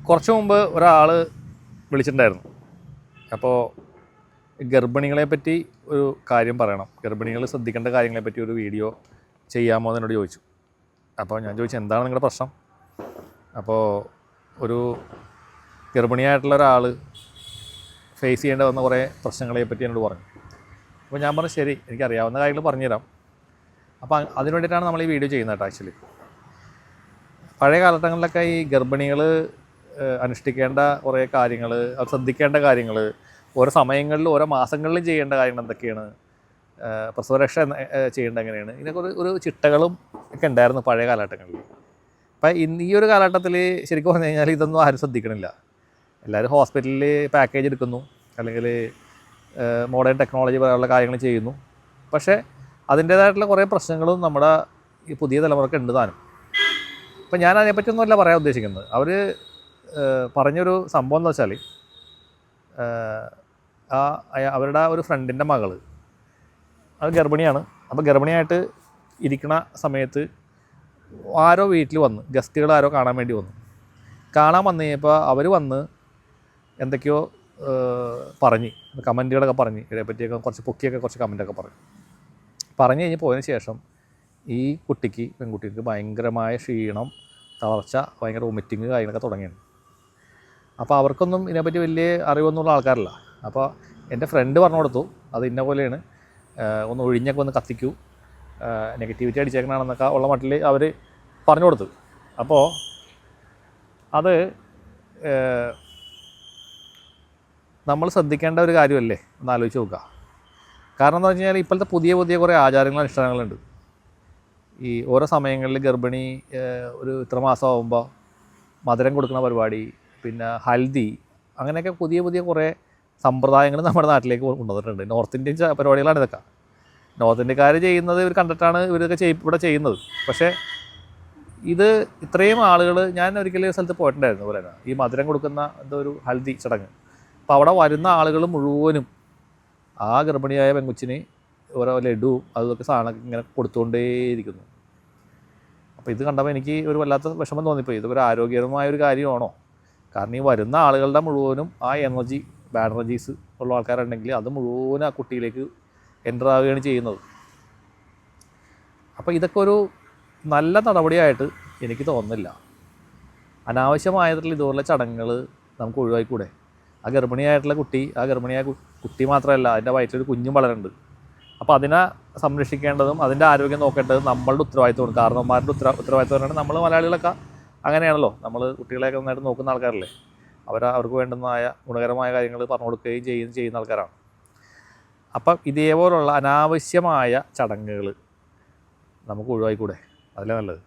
കുറച്ച് മുമ്പ് ഒരാൾ വിളിച്ചിട്ടുണ്ടായിരുന്നു. അപ്പോൾ ഗർഭിണികളെ പറ്റി ഒരു കാര്യം പറയണം, ഗർഭിണികൾ ശ്രദ്ധിക്കേണ്ട കാര്യങ്ങളെ പറ്റി ഒരു വീഡിയോ ചെയ്യാമോ എന്നോട് ചോദിച്ചു. അപ്പോൾ ഞാൻ ചോദിച്ചു, എന്താണ് നിങ്ങളുടെ പ്രശ്നം? അപ്പോൾ ഒരു ഗർഭിണിയായിട്ടുള്ള ഒരാൾ ഫേസ് ചെയ്യേണ്ട വന്ന കുറേ പ്രശ്നങ്ങളെ പറ്റി എന്നോട് പറഞ്ഞു. അപ്പോൾ ഞാൻ പറഞ്ഞു, ശരി, എനിക്കറിയാവുന്ന കാര്യങ്ങൾ പറഞ്ഞുതരാം. അപ്പോൾ അതിന് വേണ്ടിയിട്ടാണ് നമ്മൾ ഈ വീഡിയോ ചെയ്യുന്നത് കേട്ടോ. ആക്ച്വലി പഴയ കാലഘട്ടങ്ങളിലൊക്കെ ഈ ഗർഭിണികൾ അനുഷ്ഠിക്കേണ്ട കുറേ കാര്യങ്ങൾ, അത് ശ്രദ്ധിക്കേണ്ട കാര്യങ്ങൾ, ഓരോ സമയങ്ങളിലും ഓരോ മാസങ്ങളിലും ചെയ്യേണ്ട കാര്യങ്ങൾ എന്തൊക്കെയാണ്, പ്രസവരക്ഷ ചെയ്യേണ്ട എങ്ങനെയാണ്, ഇതിനൊക്കെ ഒരു ചിട്ടകളും ഒക്കെ ഉണ്ടായിരുന്നു പഴയ കാലഘട്ടങ്ങളിൽ. അപ്പം ഈ ഒരു കാലഘട്ടത്തിൽ ശരിക്കും പറഞ്ഞു കഴിഞ്ഞാൽ ഇതൊന്നും ആരും ശ്രദ്ധിക്കണില്ല. എല്ലാവരും ഹോസ്പിറ്റലിൽ പാക്കേജ് എടുക്കുന്നു, അല്ലെങ്കിൽ മോഡേൺ ടെക്നോളജി പോലുള്ള കാര്യങ്ങൾ ചെയ്യുന്നു. പക്ഷേ അതിൻ്റേതായിട്ടുള്ള കുറേ പ്രശ്നങ്ങളും നമ്മുടെ ഈ പുതിയ തലമുറക്ക് ഉണ്ട് താനും. അപ്പം ഞാൻ അതിനെപ്പറ്റിയൊന്നുമല്ല പറയാൻ ഉദ്ദേശിക്കുന്നത്. അവർ പറഞ്ഞൊരു സംഭവം എന്ന് വെച്ചാൽ, അവരുടെ ഒരു ഫ്രണ്ടിൻ്റെ മകൾ അത് ഗർഭിണിയാണ്. അപ്പോൾ ഗർഭിണിയായിട്ട് ഇരിക്കുന്ന സമയത്ത് ആരോ വീട്ടിൽ വന്ന്, ഗസ്റ്റുകൾ ആരോ കാണാൻ വേണ്ടി വന്നു. കാണാൻ വന്നു കഴിഞ്ഞപ്പോൾ അവർ വന്ന് എന്തൊക്കെയോ പറഞ്ഞ്, കമൻറ്റുകളൊക്കെ പറഞ്ഞ്, ഇതിനെപ്പറ്റിയൊക്കെ കുറച്ച് പൊക്കിയൊക്കെ കുറച്ച് കമൻറ്റൊക്കെ പറഞ്ഞു കഴിഞ്ഞ് പോയതിന് ശേഷം ഈ പെൺകുട്ടിക്ക് ഭയങ്കരമായ ക്ഷീണം, തളർച്ച, ഭയങ്കര വൊമിറ്റിങ് കാര്യങ്ങളൊക്കെ തുടങ്ങിയാണ്. അപ്പോൾ അവർക്കൊന്നും ഇതിനെപ്പറ്റി വലിയ അറിവൊന്നുമുള്ള ആൾക്കാരല്ല. അപ്പോൾ എൻ്റെ ഫ്രണ്ട് പറഞ്ഞു കൊടുത്തു, അത് ഇന്ന പോലെയാണ്, ഒന്ന് ഒഴിഞ്ഞൊക്കെ ഒന്ന് കത്തിക്കൂ, നെഗറ്റിവിറ്റി അടിച്ചേക്കണമെന്നൊക്കെ ഉള്ള മട്ടിൽ അവർ പറഞ്ഞു കൊടുത്തു. അപ്പോൾ അത് നമ്മൾ ശ്രദ്ധിക്കേണ്ട ഒരു കാര്യമല്ലേ ഒന്ന് ആലോചിച്ച് നോക്കുക. കാരണം എന്താ വെച്ച് കഴിഞ്ഞാൽ ഇപ്പോഴത്തെ പുതിയ കുറേ ആചാരങ്ങളും അനുഷ്ഠാനങ്ങളുണ്ട്. ഈ ഓരോ സമയങ്ങളിൽ ഗർഭിണി ഒരു ഇത്ര മാസമാകുമ്പോൾ മധുരം കൊടുക്കുന്ന പരിപാടി, പിന്നെ ഹൽദി, അങ്ങനെയൊക്കെ പുതിയ കുറേ സമ്പ്രദായങ്ങൾ നമ്മുടെ നാട്ടിലേക്ക് കൊണ്ടുവന്നിട്ടുണ്ട്. നോർത്ത് ഇന്ത്യൻ പരിപാടികളാണ് ഇതൊക്കെ. നോർത്ത് ഇന്ത്യക്കാർ ചെയ്യുന്നത് ഇവർ കണ്ടിട്ടാണ് ഇവരൊക്കെ ഇവിടെ ചെയ്യുന്നത്. പക്ഷേ ഇത് ഇത്രയും ആളുകൾ, ഞാൻ ഒരിക്കലും സ്ഥലത്ത് പോയിട്ടുണ്ടായിരുന്നു പോലെ ഈ മധുരം കൊടുക്കുന്ന എന്തോ ഒരു ഹൽദി ചടങ്ങ്. അപ്പോൾ അവിടെ വരുന്ന ആളുകൾ മുഴുവനും ആ ഗർഭിണിയായ പെൺകുച്ചിന് ഓരോ ലഡുവും അതൊക്കെ സാധനമൊക്കെ ഇങ്ങനെ കൊടുത്തുകൊണ്ടേയിരിക്കുന്നു. അപ്പോൾ ഇത് കണ്ടപ്പോൾ എനിക്ക് ഒരു വല്ലാത്ത വിഷമം തോന്നിപ്പോയി. ഇതൊരു ആരോഗ്യകരമായൊരു കാര്യമാണോ? കാരണം ഈ വരുന്ന ആളുകളുടെ മുഴുവനും ആ എനർജി, ബാഡ് എനർജീസ് ഉള്ള ആൾക്കാരുണ്ടെങ്കിൽ അത് മുഴുവനും ആ കുട്ടിയിലേക്ക് എൻ്റർ ആവുകയാണ് ചെയ്യുന്നത്. അപ്പോൾ ഇതൊക്കെ ഒരു നല്ല നടപടിയായിട്ട് എനിക്ക് തോന്നുന്നില്ല. അനാവശ്യമായിട്ടുള്ള ഇതുപോലുള്ള ചടങ്ങുകൾ നമുക്ക് ഒഴിവാക്കിക്കൂടെ? ആ ഗർഭിണിയായിട്ടുള്ള കുട്ടി, ആ ഗർഭിണിയായ കുട്ടി മാത്രമല്ല, അതിൻ്റെ വയറ്റിലൊരു കുഞ്ഞും വളരുന്നുണ്ട്. അപ്പോൾ അതിനെ സംരക്ഷിക്കേണ്ടതും അതിൻ്റെ ആരോഗ്യം നോക്കേണ്ടതും നമ്മളുടെ ഉത്തരവാദിത്വമാണ്. കാരണവന്മാരുടെ ഉത്തരവാദിത്വമാണ്. നമ്മൾ മലയാളികളൊക്കെ അങ്ങനെയാണല്ലോ, നമ്മൾ കുട്ടികളെയൊക്കെ നന്നായിട്ട് നോക്കുന്ന ആൾക്കാരല്ലേ. അവർക്ക് വേണ്ടുന്നതായ ഗുണകരമായ കാര്യങ്ങൾ പറഞ്ഞു കൊടുക്കുകയും ചെയ്യുന്ന ആൾക്കാരാണ്. അപ്പം ഇതേപോലുള്ള അനാവശ്യമായ ചടങ്ങുകൾ നമുക്ക് ഒഴിവാക്കിക്കൂടെ? അതിലേ നല്ലത്.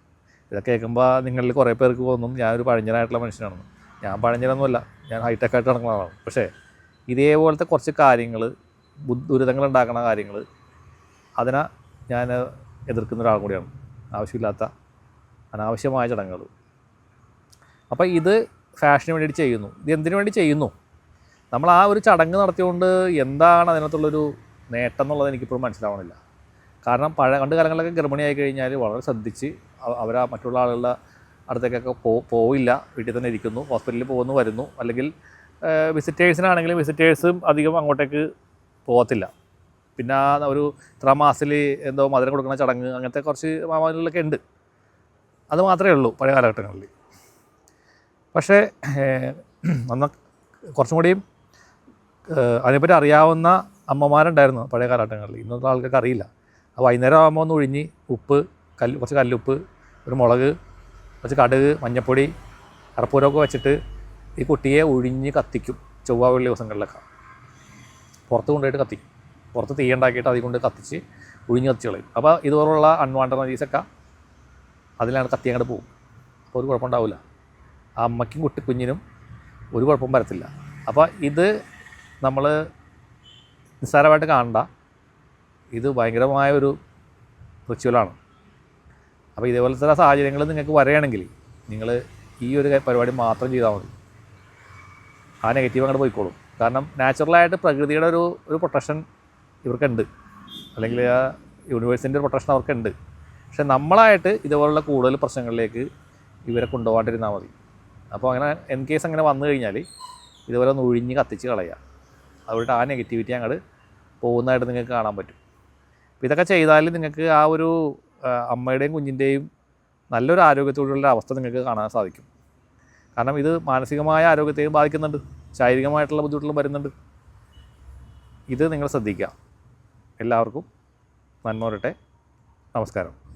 ഇതൊക്കെ കേൾക്കുമ്പോൾ നിങ്ങളിൽ കുറേ പേർക്ക് തോന്നും ഞാനൊരു പഴഞ്ചനായിട്ടുള്ള മനുഷ്യനാണെന്ന്. ഞാൻ പഴഞ്ചനൊന്നുമല്ല, ഞാൻ ഹൈടെക്കായിട്ട് നടക്കുന്ന ആളാണ്. പക്ഷേ ഇതേപോലത്തെ കുറച്ച് കാര്യങ്ങൾ, ദുരിതങ്ങളുണ്ടാക്കുന്ന കാര്യങ്ങൾ, അതിനെ ഞാൻ എതിർക്കുന്ന ഒരാൾ കൂടിയാണ്. ആവശ്യമില്ലാത്ത അനാവശ്യമായ ചടങ്ങുകൾ. അപ്പോൾ ഇത് ഫാഷന് വേണ്ടിയിട്ട് ചെയ്യുന്നു. ഇത് എന്തിനു വേണ്ടി ചെയ്യുന്നു? നമ്മൾ ആ ഒരു ചടങ്ങ് നടത്തിയുകൊണ്ട് എന്താണ് അതിനകത്തുള്ളൊരു നേട്ടം എന്നുള്ളത് എനിക്കിപ്പോഴും മനസ്സിലാവണില്ല. കാരണം പണ്ട് കാലങ്ങളിലൊക്കെ ഗർഭിണിയായി കഴിഞ്ഞാൽ വളരെ ശ്രദ്ധിച്ച് അവരാ മറ്റുള്ള ആളുകളുടെ അടുത്തേക്കൊക്കെ പോവില്ല, വീട്ടിൽ തന്നെ ഇരിക്കുന്നു, ഹോസ്പിറ്റലിൽ പോകുന്നു, വരുന്നു. അല്ലെങ്കിൽ വിസിറ്റേഴ്സിനാണെങ്കിലും വിസിറ്റേഴ്സും അധികം അങ്ങോട്ടേക്ക് പോകത്തില്ല. പിന്നെ ഒരു ഇത്ര മാസത്തിൽ എന്തോ മധുരം കൊടുക്കുന്ന ചടങ്ങ്, അങ്ങനത്തെ കുറച്ച് മാമാരിലൊക്കെ ഉണ്ട്. അത് മാത്രമേ ഉള്ളൂ പഴയ കാലഘട്ടങ്ങളിൽ. പക്ഷേ കുറച്ചും കൂടിയും അതിനെപ്പറ്റി അറിയാവുന്ന അമ്മമാരുണ്ടായിരുന്നു പഴയ കാലഘട്ടങ്ങളിൽ. ഇന്നത്തെ ആൾക്കാർക്ക് അറിയില്ല. ആ വൈകുന്നേരം ആകുമ്പോൾ ഒന്ന് ഒഴിഞ്ഞ് ഉപ്പ്, കുറച്ച് കല്ലുപ്പ്, ഒരു മുളക്, കുറച്ച് കടുക്, മഞ്ഞൾപ്പൊടി, കർപ്പൂരമൊക്കെ വെച്ചിട്ട് ഈ കുട്ടിയെ ഒഴിഞ്ഞ് കത്തിക്കും. ചൊവ്വ വെള്ളി ദിവസങ്ങളിലൊക്കെ പുറത്ത് കൊണ്ടുപോയിട്ട് കത്തിക്കും. പുറത്ത് തീ ഉണ്ടാക്കിയിട്ട് അതിൽ കൊണ്ട് കത്തിച്ച് ഒഴിഞ്ഞ് കത്തിച്ച് കളയും. അപ്പോൾ ഇതുപോലുള്ള അൺവാണ്ടഡ് എനർജീസൊക്കെ അതിലാണ് കത്തി അങ്ങോട്ട് പോകും. അപ്പോൾ ഒരു കുഴപ്പമുണ്ടാവില്ല. ആ അമ്മയ്ക്കും കുഞ്ഞിനും ഒരു കുഴപ്പം വരത്തില്ല. അപ്പോൾ ഇത് നമ്മൾ നിസ്സാരമായിട്ട് കാണണ്ട. ഇത് ഭയങ്കരമായൊരു റിച്വലാണ്. അപ്പോൾ ഇതേപോലത്തെ സാഹചര്യങ്ങൾ നിങ്ങൾക്ക് വരികയാണെങ്കിൽ നിങ്ങൾ ഈ ഒരു പരിപാടി മാത്രം ചെയ്താൽ മതി. ആ നെഗറ്റീവ് അങ്ങോട്ട് പോയിക്കോളും. കാരണം നാച്ചുറലായിട്ട് പ്രകൃതിയുടെ ഒരു പ്രൊട്ടക്ഷൻ ഇവർക്കുണ്ട്, അല്ലെങ്കിൽ ആ യൂണിവേഴ്സിൻ്റെ ഒരു പ്രൊട്ടക്ഷൻ അവർക്കുണ്ട്. പക്ഷെ നമ്മളായിട്ട് ഇതുപോലുള്ള കൂടുതൽ പ്രശ്നങ്ങളിലേക്ക് ഇവരെ കൊണ്ടുപോകാണ്ടിരുന്നാൽ മതി. അപ്പോൾ അങ്ങനെ ഇൻ കേസ് അങ്ങനെ വന്നു കഴിഞ്ഞാൽ ഇതുപോലെ ഒന്ന് ഒഴിഞ്ഞ് കത്തിച്ച് കളയുക. അതുകൊണ്ട് ആ നെഗറ്റിവിറ്റി അങ്ങോട്ട് പോകുന്നതായിട്ട് നിങ്ങൾക്ക് കാണാൻ പറ്റും. അപ്പോൾ ഇതൊക്കെ ചെയ്താൽ നിങ്ങൾക്ക് ആ ഒരു അമ്മയുടെയും കുഞ്ഞിൻ്റെയും നല്ലൊരു ആരോഗ്യത്തോടുള്ള അവസ്ഥ നിങ്ങൾക്ക് കാണാൻ സാധിക്കും. കാരണം ഇത് മാനസികമായ ആരോഗ്യത്തെയും ബാധിക്കുന്നുണ്ട്, ശാരീരികമായിട്ടുള്ള ബുദ്ധിമുട്ടുകളും വരുന്നുണ്ട്. ഇത് നിങ്ങൾ ശ്രദ്ധിക്കുക. എല്ലാവർക്കും നന്മ വരട്ടെ. നമസ്കാരം.